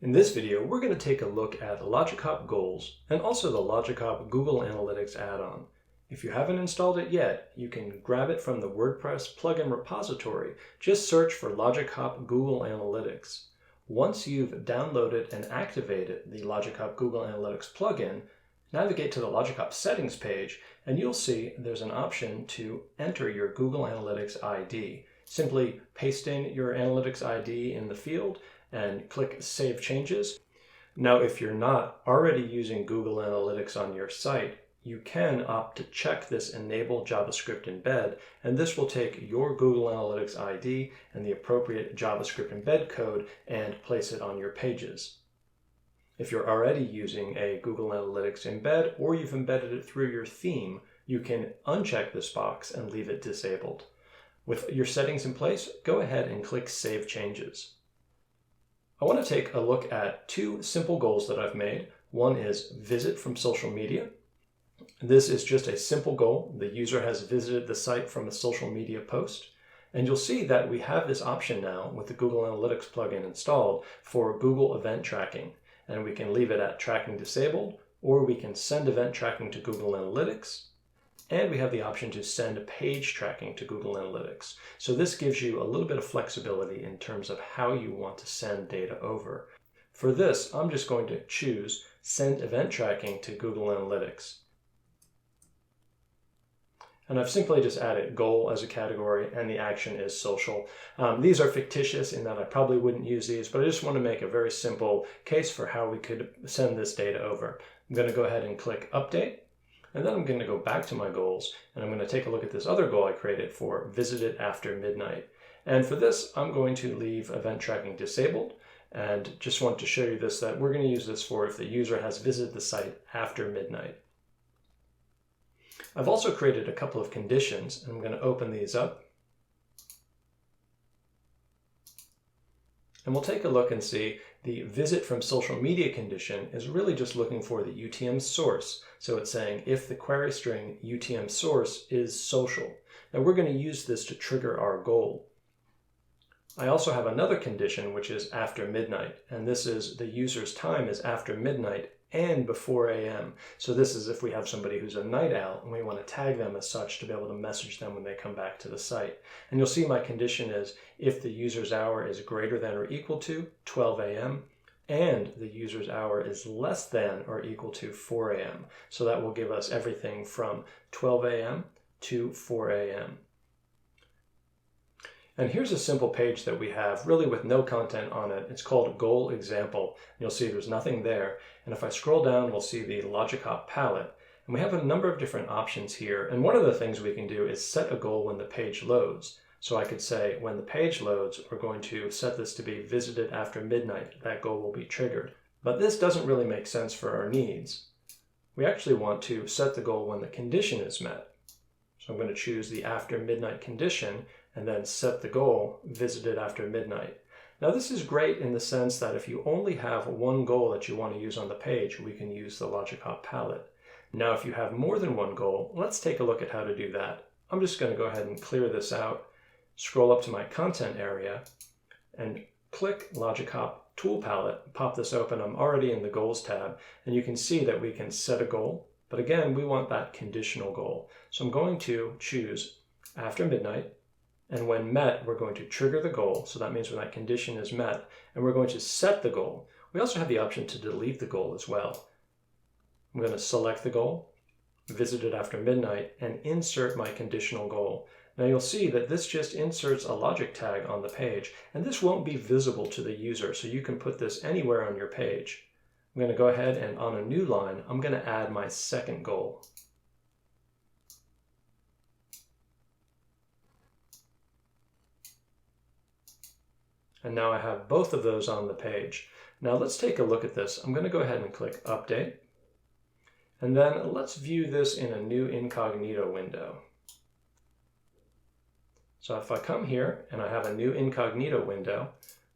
In this video, we're going to take a look at Logic Hop Goals and also the Logic Hop Google Analytics add-on. If you haven't installed it yet, you can grab it from the WordPress plugin repository. Just search for Logic Hop Google Analytics. Once you've downloaded and activated the Logic Hop Google Analytics plugin, navigate to the Logic Hop settings page and you'll see there's an option to enter your Google Analytics ID. Simply paste in your Analytics ID in the field and click Save Changes. Now, if you're not already using Google Analytics on your site, you can opt to check this Enable JavaScript Embed, and this will take your Google Analytics ID and the appropriate JavaScript embed code and place it on your pages. If you're already using a Google Analytics embed or you've embedded it through your theme, you can uncheck this box and leave it disabled. With your settings in place, go ahead and click Save Changes. I want to take a look at two simple goals that I've made. One is visit from social media. This is just a simple goal. The user has visited the site from a social media post. And you'll see that we have this option now with the Google Analytics plugin installed for Google event tracking. And we can leave it at tracking disabled, or we can send event tracking to Google Analytics. And we have the option to send page tracking to Google Analytics. So this gives you a little bit of flexibility in terms of how you want to send data over. For this, I'm just going to choose Send Event Tracking to Google Analytics. And I've simply just added goal as a category, and the action is social. These are fictitious in that I probably wouldn't use these, but I just want to make a very simple case for how we could send this data over. I'm going to go ahead and click Update. And then I'm going to go back to my goals, and I'm going to take a look at this other goal I created for visited after midnight. And for this, I'm going to leave event tracking disabled, and just want to show you this, that we're going to use this for if the user has visited the site after midnight. I've also created a couple of conditions, and I'm going to open these up. And we'll take a look and see the visit from social media condition is really just looking for the UTM source. So it's saying if the query string UTM source is social. Now we're going to use this to trigger our goal. I also have another condition which is after midnight, and this is the user's time is after midnight and before AM. So this is if we have somebody who's a night owl and we want to tag them as such to be able to message them when they come back to the site. And you'll see my condition is if the user's hour is greater than or equal to 12 AM and the user's hour is less than or equal to 4 AM. So that will give us everything from 12 AM to 4 AM. And here's a simple page that we have really with no content on it. It's called Goal Example. You'll see there's nothing there. And if I scroll down, we'll see the Logic Hop palette. And we have a number of different options here. And one of the things we can do is set a goal when the page loads. So I could say when the page loads, we're going to set this to be visited after midnight. That goal will be triggered. But this doesn't really make sense for our needs. We actually want to set the goal when the condition is met. So I'm going to choose the after midnight condition and then set the goal visited after midnight. Now this is great in the sense that if you only have one goal that you want to use on the page, we can use the Logic Hop palette. Now if you have more than one goal, let's take a look at how to do that. I'm just going to go ahead and clear this out, scroll up to my content area, and click Logic Hop tool palette, pop this open. I'm already in the goals tab, and you can see that we can set a goal, but again, we want that conditional goal. So I'm going to choose after midnight, and when met, we're going to trigger the goal. So that means when that condition is met, and we're going to set the goal. We also have the option to delete the goal as well. I'm going to select the goal, visited after midnight, and insert my conditional goal. Now you'll see that this just inserts a logic tag on the page, and this won't be visible to the user, so you can put this anywhere on your page. I'm going to go ahead and on a new line, I'm going to add my second goal. And now I have both of those on the page. Now let's take a look at this. I'm going to go ahead and click Update. And then let's view this in a new incognito window. So if I come here and I have a new incognito window,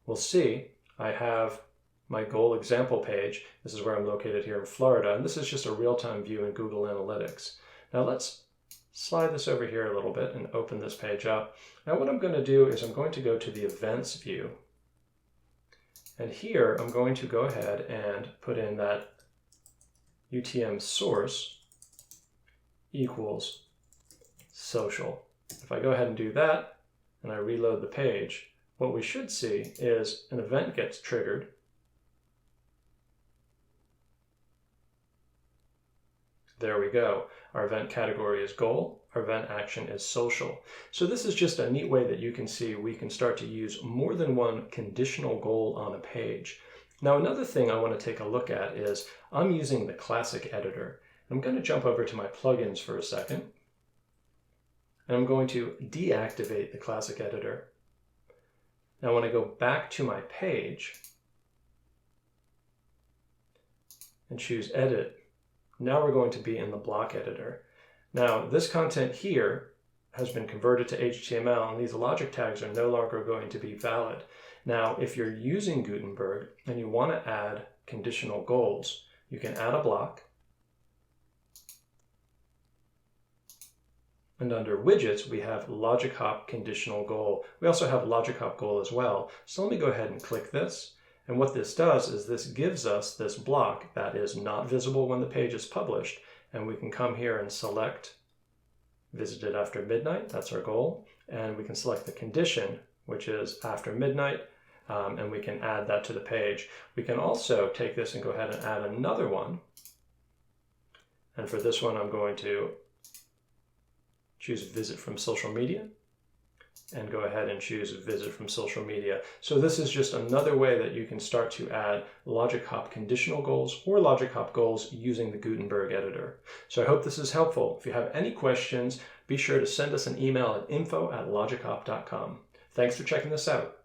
we'll see I have my goal example page. This is where I'm located here in Florida, and this is just a real-time view in Google Analytics. Now let's slide this over here a little bit and open this page up. Now what I'm going to do is I'm going to go to the events view, And here I'm going to go ahead and put in that UTM source equals social. If I go ahead and do that, and I reload the page, what we should see is an event gets triggered. There we go. Our event category is goal. Our event action is social. So this is just a neat way that you can see we can start to use more than one conditional goal on a page. Now another thing I want to take a look at is I'm using the classic editor. I'm going to jump over to my plugins for a second. And I'm going to deactivate the classic editor. Now when I go back to my page and choose edit, now we're going to be in the block editor. Now this content here has been converted to HTML and these logic tags are no longer going to be valid. Now if you're using Gutenberg and you want to add conditional goals, you can add a block. And under widgets, we have Logic Hop Conditional Goal. We also have Logic Hop Goal as well. So let me go ahead and click this. And what this does is this gives us this block that is not visible when the page is published. And we can come here and select visited after midnight. That's our goal. And we can select the condition, which is after midnight. And we can add that to the page. We can also take this and go ahead and add another one. And for this one, I'm going to choose visit from social media and go ahead and choose visit from social media. So this is just another way that you can start to add Logic Hop conditional goals or Logic Hop goals using the Gutenberg editor. So I hope this is helpful. If you have any questions, be sure to send us an email at info@logichop.com. Thanks for checking this out.